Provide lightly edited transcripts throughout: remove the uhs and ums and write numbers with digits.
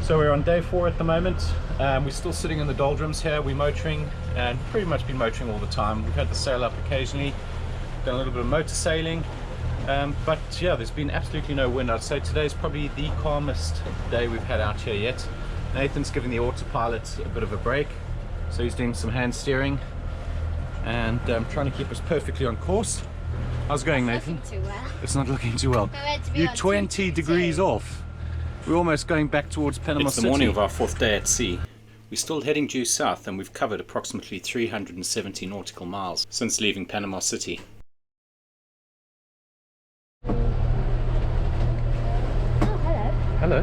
So we're on day 4 at the moment. We're still sitting in the doldrums here. We're motoring and pretty much been motoring all the time. We've had the sail up occasionally, done a little bit of motor sailing, but yeah, there's been absolutely no wind. I'd say today's probably the calmest day we've had out here yet. Nathan's giving the autopilot a bit of a break, so he's doing some hand steering and trying to keep us perfectly on course. How's it going, Nathan? It's not looking too well. It's not looking too well. You're 20 degrees off. We're almost going back towards Panama City. It's the morning of our 4th day at sea. We're still heading due south and we've covered approximately 370 nautical miles since leaving Panama City. Oh, hello. Hello.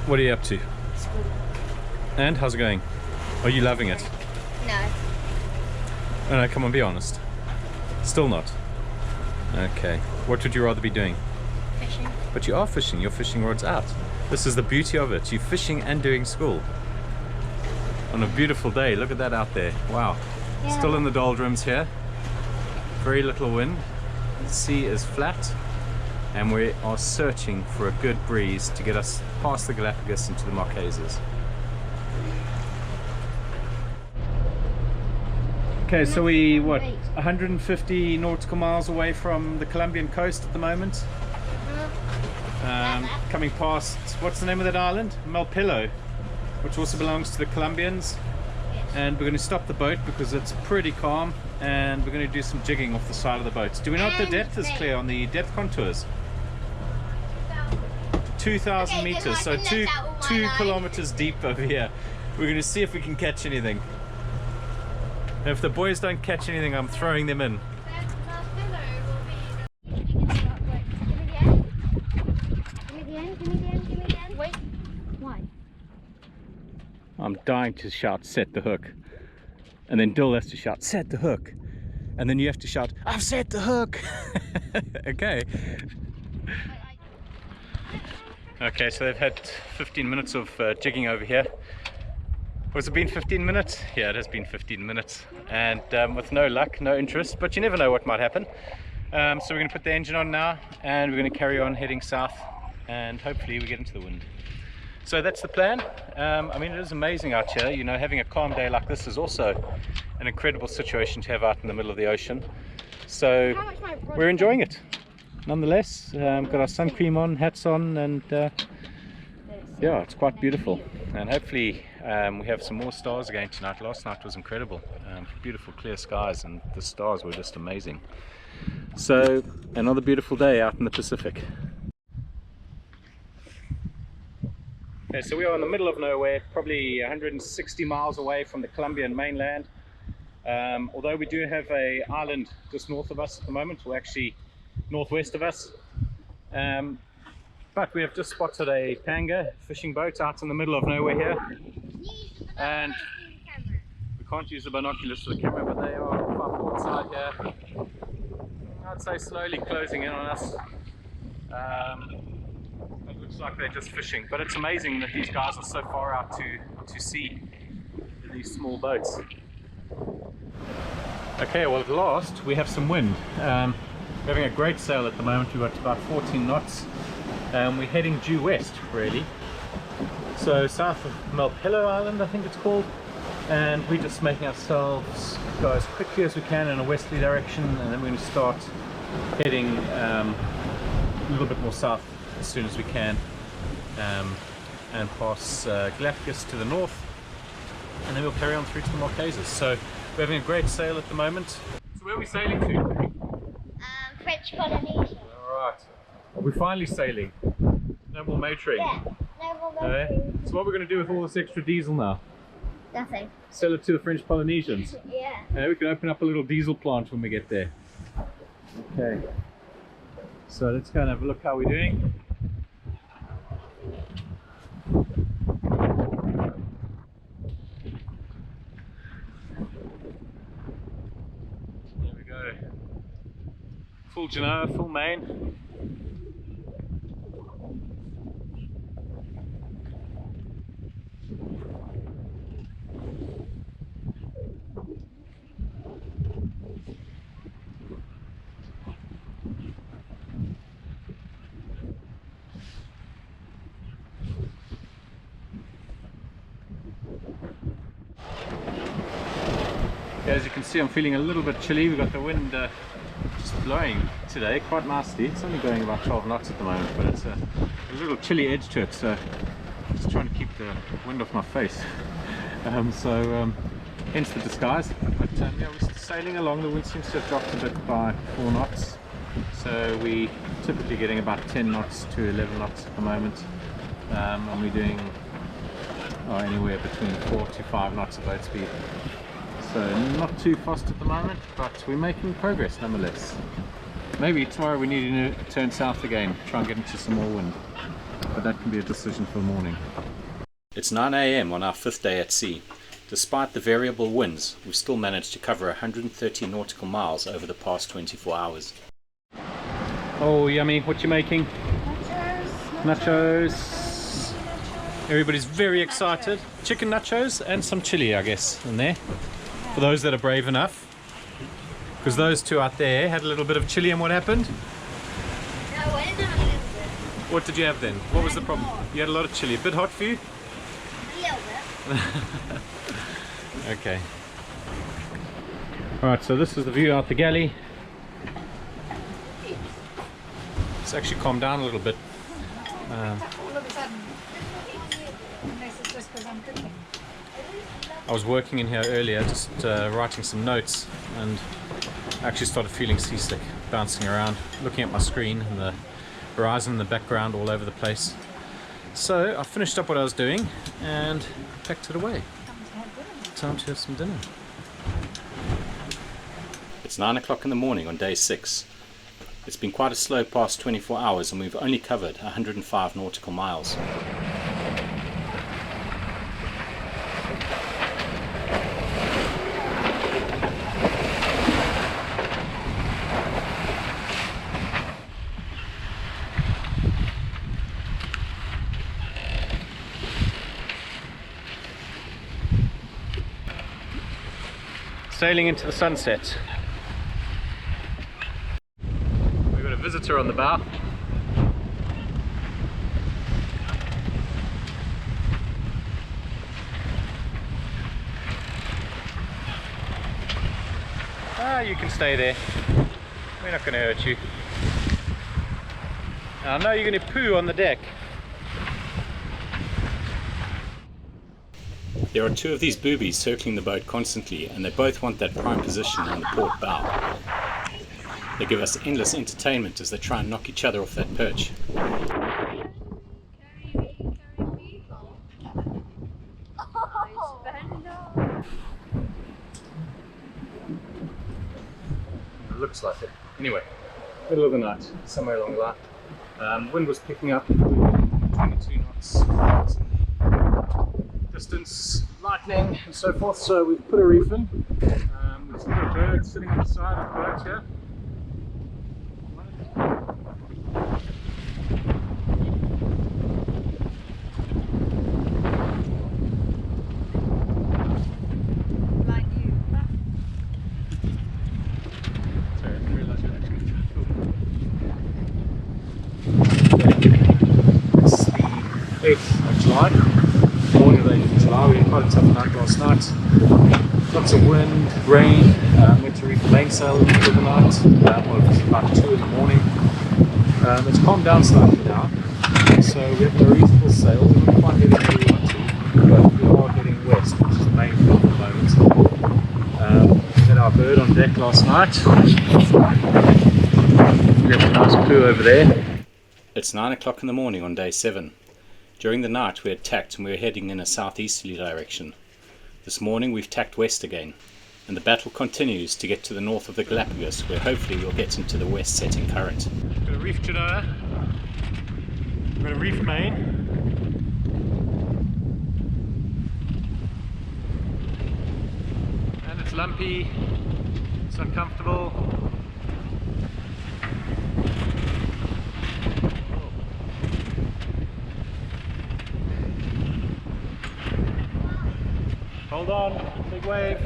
What are you up to? School. And how's it going? Are you loving it? No. Oh no, come on, be honest. Still not? Okay. What would you rather be doing? Fishing. But you are fishing, your fishing rod's out. This is the beauty of it. You're fishing and doing school. On a beautiful day, look at that out there. Wow. Yeah. Still in the doldrums here. Very little wind. The sea is flat. And we are searching for a good breeze to get us past the Galápagos into the Marquesas. Okay, so we, what, 150 nautical miles away from the Colombian coast at the moment. Coming past, what's the name of that island? Malpelo, which also belongs to the Colombians. Yes. And we're going to stop the boat because it's pretty calm, and we're going to do some jigging off the side of the boat. Do we know what the depth is, Claire, on the depth contours? 2,000 meters, so two kilometers deep over here. We're going to see if we can catch anything. And if the boys don't catch anything, I'm throwing them in. Wait. Why? I'm dying to shout, set the hook. And then Dill has to shout, set the hook. And then you have to shout, I've set the hook. Okay. Okay, so they've had 15 minutes of jigging over here. Has it been 15 minutes? Yeah, it has been 15 minutes. And with no luck, no interest, but you never know what might happen. So we're going to put the engine on now, and we're going to carry on heading south, and hopefully we get into the wind. So that's the plan. I mean, it is amazing out here. You know, having a calm day like this is also an incredible situation to have out in the middle of the ocean. So we're enjoying it. Nonetheless, got our sun cream on, hats on, and yeah, it's quite beautiful. And hopefully we have some more stars again tonight. Last night was incredible. Beautiful clear skies, and the stars were just amazing. So another beautiful day out in the Pacific. Okay, so we are in the middle of nowhere, probably 160 miles away from the Colombian mainland. Although we do have an island just north of us at the moment, or actually northwest of us. But we have just spotted a panga fishing boat out in the middle of nowhere here. And we can't use the binoculars for the camera, but they are off our port side here. I'd say slowly closing in on us. It looks like they're just fishing, but it's amazing that these guys are so far out to sea in these small boats. Okay, well at last we have some wind. We're having a great sail at the moment. We've got about 14 knots. We're heading due west, really. So south of Malpelo Island, I think it's called. And we're just making ourselves go as quickly as we can in a westerly direction, and then we're going to start heading a little bit more south as soon as we can, and pass Galápagos to the north, and then we'll carry on through to the Marquesas. So we're having a great sail at the moment. So where are we sailing to? French Polynesia. Alright, we're finally sailing. No more motoring. Yeah, no more motoring. So what we're going to do with all this extra diesel now? Nothing. Sell it to the French Polynesians. Yeah. We can open up a little diesel plant when we get there. Okay. So let's go and have a look how we're doing. There we go. Full Genoa, full main. as you can see, I'm feeling a little bit chilly. We've got the wind just blowing today quite nicely. It's only going about 12 knots at the moment, but it's a little chilly edge to it, so just trying to keep the wind off my face. Hence the disguise. But yeah, we're sailing along. The wind seems to have dropped a bit by 4 knots, so we're typically getting about 10 knots to 11 knots at the moment, and we're doing anywhere between 4 to 5 knots of boat speed. So not too fast at the moment, but we're making progress nonetheless. Maybe tomorrow we need to turn south again, try and get into some more wind, but that can be a decision for the morning. It's 9 AM on our 5th day at sea. Despite the variable winds, we've still managed to cover 130 nautical miles over the past 24 hours. Oh yummy, what you making? Nachos. Everybody's very excited. Chicken nachos and some chili, I guess, in there. For those that are brave enough. Because those two out there had a little bit of chili, and what happened? No, I didn't have a little bit. What did you have then? What was the problem? You had a lot of chili. A bit hot for you? A little bit. Okay. Alright, so this is the view out the galley. It's actually calmed down a little bit. I was working in here earlier, just writing some notes, and I actually started feeling seasick, bouncing around, looking at my screen and the horizon in the background all over the place. So I finished up what I was doing and packed it away. Time to have some dinner. It's 9 o'clock in the morning on day 6. It's been quite a slow past 24 hours, and we've only covered 105 nautical miles. Sailing into the sunset. We've got a visitor on the bow. You can stay there. We're not going to hurt you. I know you're going to poo on the deck. There are 2 of these boobies circling the boat constantly, and they both want that prime position on the port bow. They give us endless entertainment as they try and knock each other off that perch. It looks like it. Anyway, middle of the night, somewhere along the line. Wind was picking up, 22 knots. Distance, lightning, and so forth. So we've put a reef in. There's a little bird sitting on the side of the boat here. Like you. Sorry, I didn't realise you were actually It's the 8th of July. Morning of the 8th of July. We had quite a tough night last night. Lots of wind, rain. Went to reef lane sail in the middle of the night. Well, it was about 2 in the morning. It's calmed down slightly now, so we have a reasonable sail. We're not quite heading where we want to, but we are heading west, which is the main thing at the moment. We had our bird on deck last night. We left a nice poo over there. It's 9 o'clock in the morning on day 7. During the night we had tacked and we were heading in a southeasterly direction. This morning we've tacked west again, and the battle continues to get to the north of the Galápagos, where hopefully we'll get into the west setting current. Got a reef genoa, got a reef main, and it's lumpy, it's uncomfortable. Hold on, big wave.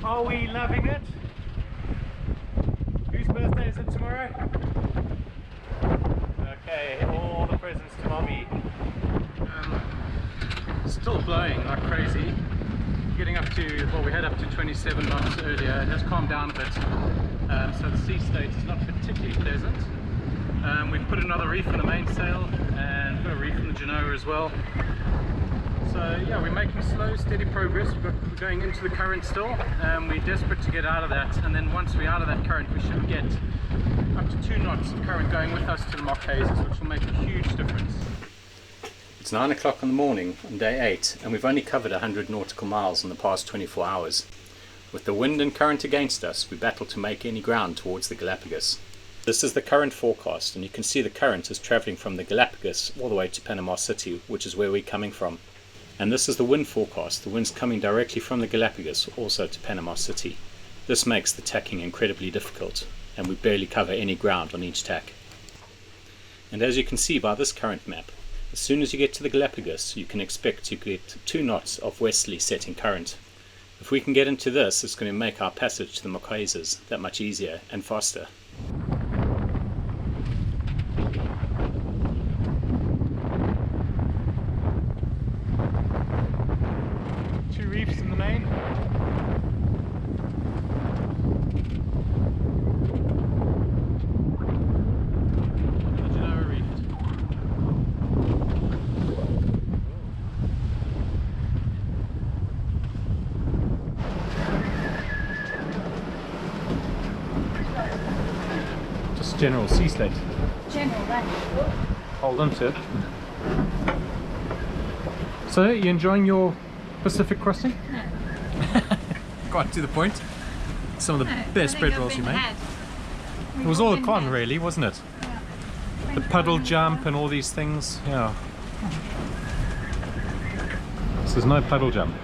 Are we loving it? Whose birthday is it tomorrow? Okay, all the presents to Mommy. Still blowing like crazy. Getting up to, well, we had up to 27 knots earlier. It has calmed down a bit. So the sea state is not particularly pleasant. We've put another reef in the mainsail and put a reef in the Genoa as well. So yeah, we're making slow, steady progress. We're going into the current still. We're desperate to get out of that, and then once we're out of that current, we should get up to 2 knots of current going with us to the Mokara, which will make a huge difference. It's 9 o'clock in the morning on day 8, and we've only covered 100 nautical miles in the past 24 hours. With the wind and current against us, we battle to make any ground towards the Galápagos. This is the current forecast, and you can see the current is travelling from the Galápagos all the way to Panama City, which is where we're coming from. And this is the wind forecast. The wind's coming directly from the Galápagos also to Panama City. This makes the tacking incredibly difficult, and we barely cover any ground on each tack. And as you can see by this current map, as soon as you get to the Galápagos, you can expect to get 2 knots of westerly setting current. If we can get into this, it's going to make our passage to the Mokara that much easier and faster. Two reefs in the main. The Genoa reef. Just general sea state. General, right? Hold on to it. So, you enjoying your Pacific crossing? No. Quite to the point. Some of the best bread rolls you made. It was all a con, really, wasn't it? The puddle jump and all these things. Yeah. So there's no puddle jump.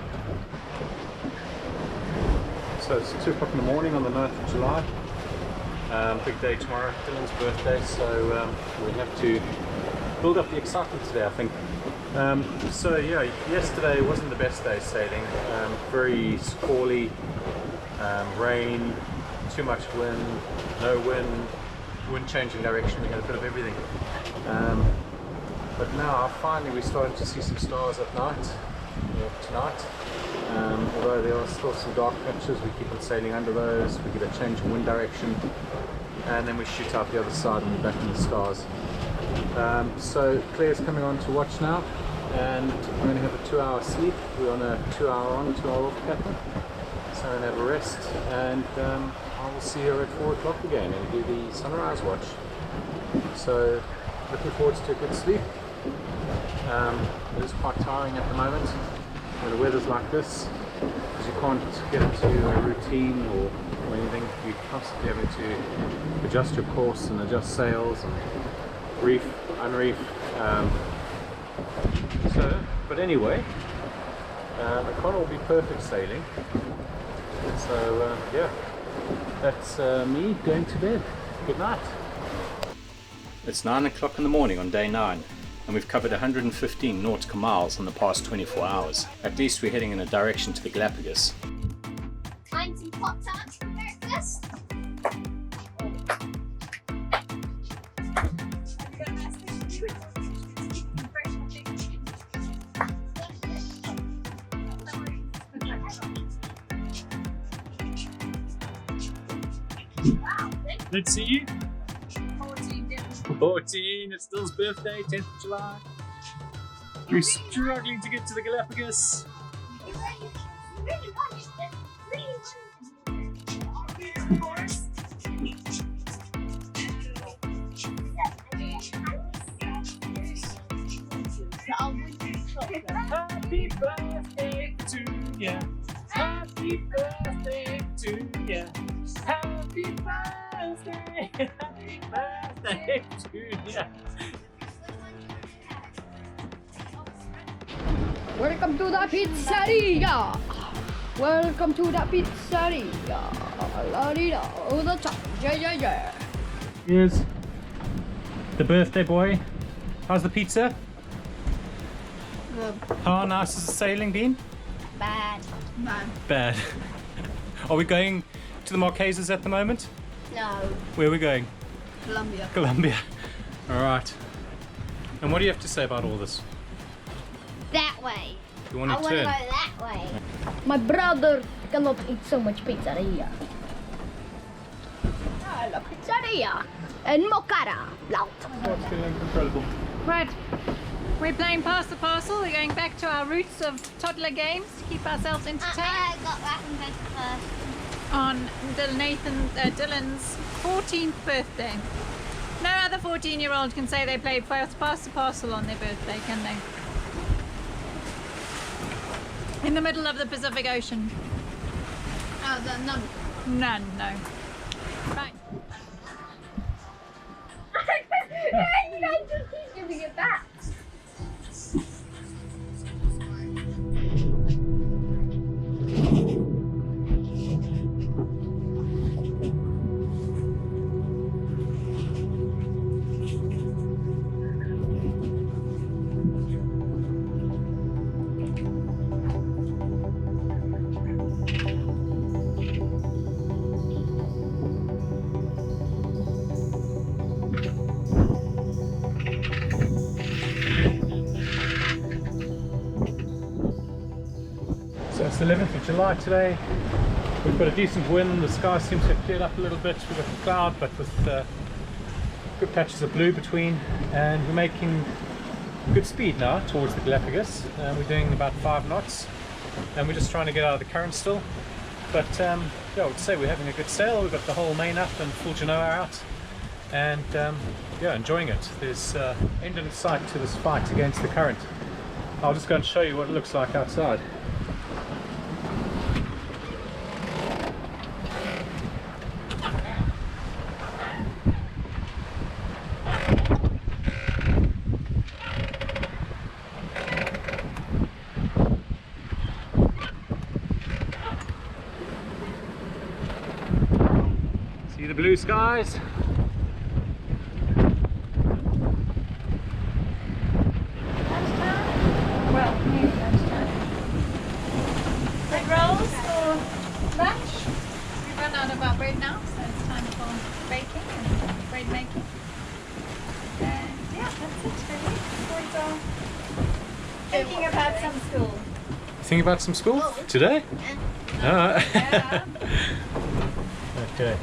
So it's 2 o'clock in the morning on the 9th of July. Big day tomorrow, Dylan's birthday, so we have to build up the excitement today, I think. So yeah, yesterday wasn't the best day sailing. Very squally, rain, too much wind, no wind changing direction. We had a bit of everything. But now finally we're starting to see some stars at night, tonight. Although there are still some dark patches, we keep on sailing under those. We get a change in wind direction, and then we shoot out the other side and we're back in the stars. So Claire's coming on to watch now, and we're going to have a 2-hour sleep. We're on a 2-hour on, 2-hour off pattern, so I'm going to have a rest, and I will see her at 4 o'clock again and do the sunrise watch. So looking forward to a good sleep. It is quite tiring at the moment when the weather's like this, because you can't get into a routine or anything. You're constantly having to adjust your course and adjust sails and reef, unreef. But anyway, it can't all be perfect sailing. So yeah, that's me going to bed. Good night. It's 9 o'clock in the morning on day 9, and we've covered 115 nautical miles in the past 24 hours. At least we're heading in a direction to the Galápagos. Time some Pop-Tarts for breakfast. Let's see you. 14. 14, it's Dill's birthday, 10th of July. We're struggling to get to the Galápagos. You really watched it. Happy birthday to ya. Happy birthday to ya. Happy birthday. Happy birthday to ya. Welcome to the pizzeria. Welcome to the pizzeria. Yeah. Here's the birthday boy. How's the pizza? Good. How nice has the sailing been? Bad. Bad. Are we going to the Marquesas at the moment? No. Where are we going? Colombia. Colombia. Alright. And what do you have to say about all this? That way. You want I to want to turn? go that way. My brother cannot eat so much pizzeria. I love pizzeria. And Mokara. Loud. Incredible. Right, we're playing Pass the Parcel. We're going back to our roots of toddler games to keep ourselves entertained I got that one first. on Dylan's 14th birthday. No other 14-year-old can say they played Pass the Parcel on their birthday, can they? In the middle of the Pacific Ocean. Oh, none. None, no. Right. You guys just keep giving it back. So it's the 11th of July today. We've got a decent wind. The sky seems to have cleared up a little bit. We've got a cloud, but with good patches of blue between. And we're making good speed now towards the Galápagos. We're doing about 5 knots. And we're just trying to get out of the current still. But yeah, I would say we're having a good sail. We've got the whole main up and full Genoa out. And yeah, enjoying it. There's end in sight to this fight against the current. I'll just go and show you what it looks like outside. See the blue skies? Well, maybe lunchtime. Bread rolls for lunch. We've run out of our bread now, so it's time for baking and bread making. And yeah, that's it really. Boys are thinking about some school. Think about some school today? Yeah. Okay.